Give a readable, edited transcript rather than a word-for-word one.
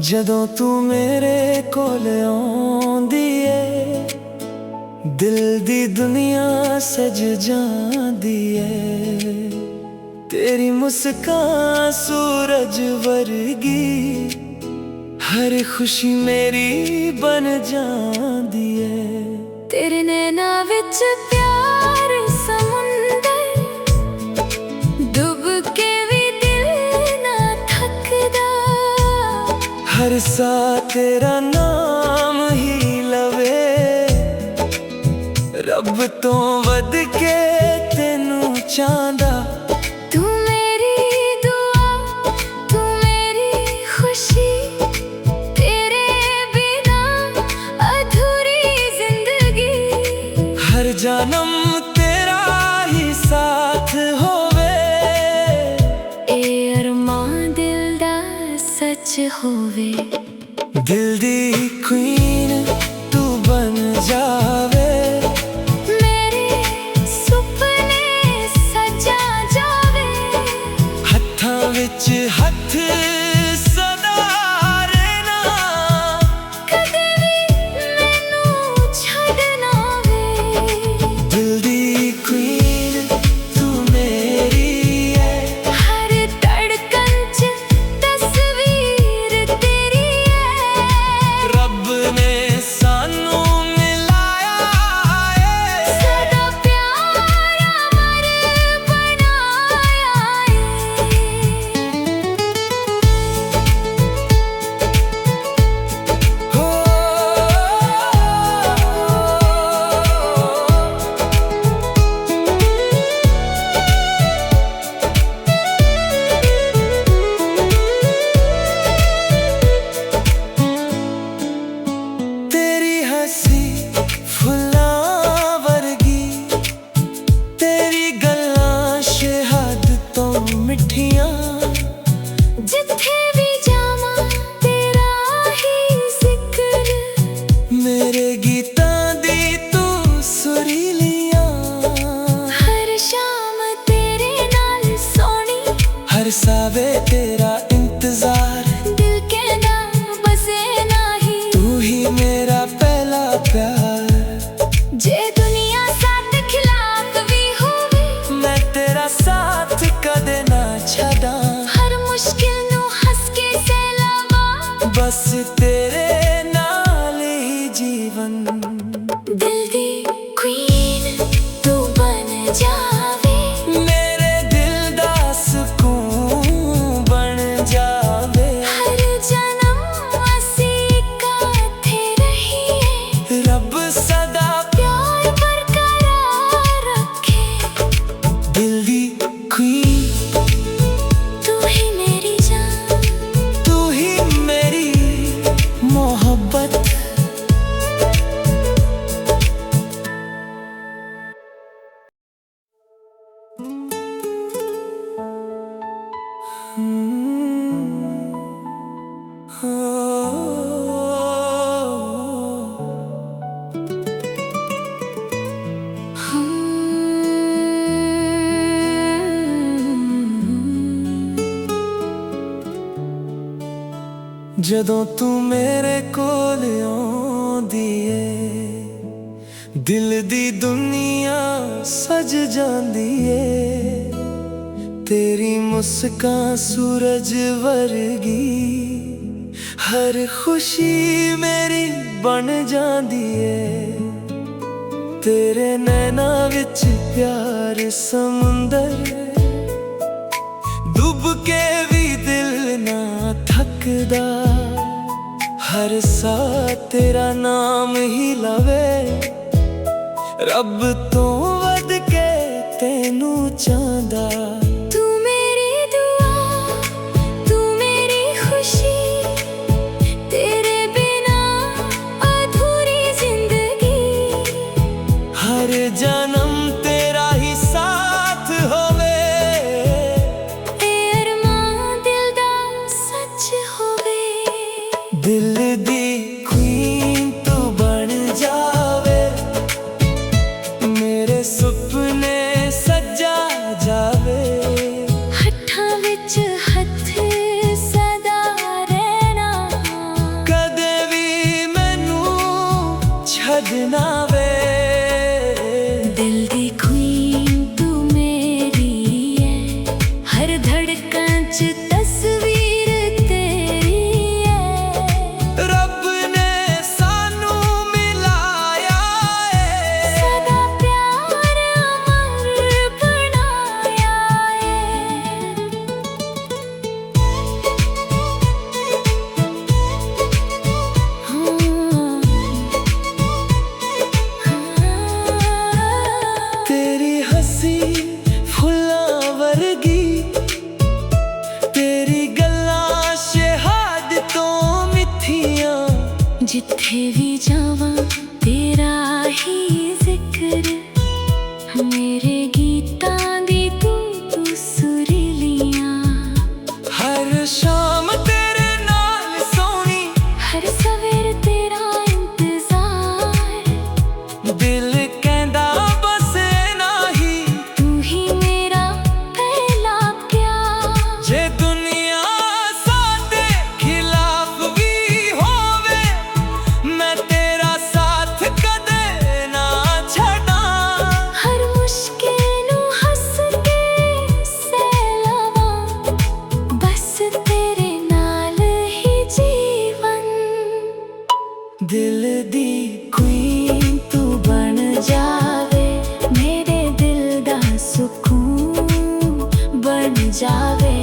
ਜਦੋਂ ਤੂੰ ਮੇਰੇ ਕੋਲ ਆਉਂਦੀ ਏ ਦਿਲ ਦੀ ਦੁਨੀਆ ਸਜ ਜਾਂਦੀ ਏ। ਤੇਰੀ ਮੁਸਕਾਨ ਸੂਰਜ ਵਰਗੀ ਹਰ ਖੁਸ਼ੀ ਮੇਰੀ ਬਣ ਜਾਂਦੀ ਏ। ਤੇਰੇ ਨੈਣਾਂ ਵਿੱਚ ਪਿਆਰ ਸਮੁੰਦਰ ਡੁੱਬ ਕੇ ਵੀ ਦਿਲ ਨਾ ਥੱਕਦਾ। ਹਰ ਸਾਹ ਤੇਰਾ ਨਾਮ ਹੀ ਲਵੇ, ਰੱਬ ਤੋਂ ਵੱਧ ਕੇ ਤੈਨੂੰ ਚਾਹੁੰਦਾ। ਤੂੰ ਮੇਰੀ ਦੁਆ, ਤੂੰ ਮੇਰੀ ਖੁਸ਼ੀ, ਤੇਰੇ ਬਿਨਾ ਅਧੂਰੀ ਜ਼ਿੰਦਗੀ। ਹਰ ਜਨਮ ਤੇਰਾ ਹੀ ਸਾਥ ਹੋਵੇ, ਇਹ ਅਰਮਾਨ ਦਿਲ ਦਾ ਸੱਚ ਹੋਵੇ। ਦਿਲ ਦੀ ਕੁਈਨ ਤੂੰ ਬਣ ਜਾਵੇ, ਮੇਰੇ ਸੁਪਨੇ ਸਜਾ ਜਾਵੇ। ਹੱਥਾਂ ਵਿੱਚ ਹੱਥ ਸਦਾ ਰਹਿਣਾ, ਕਦੇ ਵੀ ਮੈਨੂੰ ਛੱਡਣਾ ਵੇ। ਦਿਲ ਦੀ ਕੁਈਨ ਤੂੰ ਮੇਰੀ ਏ, ਹਰ ਧੜਕਨ 'ਚ ਤਸਵੀਰ ਤੇਰੀ ਏ। ਰੱਬ ਨੇ ਸਾਨੂੰ ਮਿਲਾਇਆ ਏ, ਸਦਾ ਪਿਆਰ ਅਮਰ ਬਣਾਇਆ ਏ। ਹੋ ਤੇਰੀ ਹੱਸੀ ਫੁੱਲਾਂ ਵਰਗੀ, ਤੇਰੀ ਗੱਲਾਂ ਸ਼ਹਿਦ ਤੋਂ ਮਿੱਠੀਆਂ। ਜਿੱਥੇ ਵੀ ਜਾਵਾਂ ਤੇਰਾ ਹੀ ਜ਼ਿਕਰ, ਮੇਰੇ ਗੀਤਾਂ ਦੀ ਤੂੰ ਸੁਰੀਲੀਆਂ। ਹਰ ਸ਼ਾਮ ਤੇਰੇ ਨਾਲ ਸੋਣੀ, ਹਰ ਸਾਵੇ ਤੇਰਾ ਇੰਤਜ਼ਾਰ। ਦਿਲ ਕਹਿੰਦਾ ਬਸੇ ਨਹੀਂ। ਤੂੰ ਹੀ ਮੇਰਾ ਪਹਿਲਾ ਪਿਆਰ, ਜੇ ਦੁਨੀਆ ਸਾਡੇ ਖਿਲਾਫ ਵੀ ਹੋਵੇ, ਮੈਂ ਤੇਰਾ ਸਾਥ ਕਦੇ ਨਾ ਛੱਡਾਂ। ਹਰ ਮੁਸ਼ਕਿਲ ਨੂੰ ਹੱਸ ਕੇ ਸਹਿਲਾਵਾਂ। ਬਸ ਤੇਰੇ ਨਾਲ ਹੀ ਜੀਵਨ। ਦਿਲ ਦੀ ਕੁਈਨ ਤੂੰ ਬਣ ਜਾਵੇ, ਮੇਰੇ ਦਿਲ ਦਾ ਸਕੂਨ ਬਣ ਜਾਵੇ। ਹਰ ਜਨਮ ਅਸੀਂ ਇਕੱਠੇ ਰਹੀਏ। ਰੱਬ ਸਦਾ ਪਿਆਰ ਬਰਕਰਾਰ ਰੱਖੇ। ਦਿਲ ਦੀ ਕੁਈਨ ਤੂੰ ਹੀ ਮੇਰੀ ਜਾਨ, ਤੂੰ ਹੀ ਮੇਰੀ ਮੁਹੱਬਤ। ਜਦੋਂ ਤੂੰ ਮੇਰੇ ਕੋਲ ਆਉਂਦੀ ਏ ਦਿਲ ਦੀ ਦੁਨੀਆ ਸਜ ਜਾਂਦੀ ਏ। ਤੇਰੀ ਮੁਸਕਾਨ ਸੂਰਜ ਵਰਗੀ ਹਰ ਖੁਸ਼ੀ ਮੇਰੀ ਬਣ ਜਾਂਦੀ ਏ। ਤੇਰੇ ਨੈਣਾਂ ਵਿੱਚ ਪਿਆਰ ਸਮੁੰਦਰ ਡੁੱਬ ਕੇ ਵੀ ਦਿਲ ਨਾ ਥੱਕਦਾ। ਹਰ ਸਾਹ ਤੇਰਾ ਨਾਮ ਹੀ ਲਵੇ, ਰੱਬ ਤੋਂ ਵੱਧ ਕੇ ਤੈਨੂੰ ਚਾਹੁੰਦਾ। ਤੂੰ ਮੇਰੀ ਦੁਆ, ਤੂੰ ਮੇਰੀ ਖੁਸ਼ੀ, ਤੇਰੇ ਬਿਨਾ ਅਧੂਰੀ ਜ਼ਿੰਦਗੀ। ਹਰ ਜਨਮ ਤੇਰਾ ਹੀ ਸਾਥ ਹੋਵੇ, जिथे भी जावा तेरा ही जिक्र, मेरे गीतां दी तू सुरीलियां। हर शाम तेरे नाल सोनी, हर सवेर तेरा इंतजार, दिल कहंदा बस ना ही तू ही मेरा पहला प्यार। जे दुनिया साडे खिलाफ भी होवे, मैं तेरा साथ कदे ना छड्डां। हर मुश्किल नू हस के सैलावां, बस तेरे नाल ही जीवन। दिल दी क्वीन तू बन जावे, मेरे दिल दा सुकून बन जावे।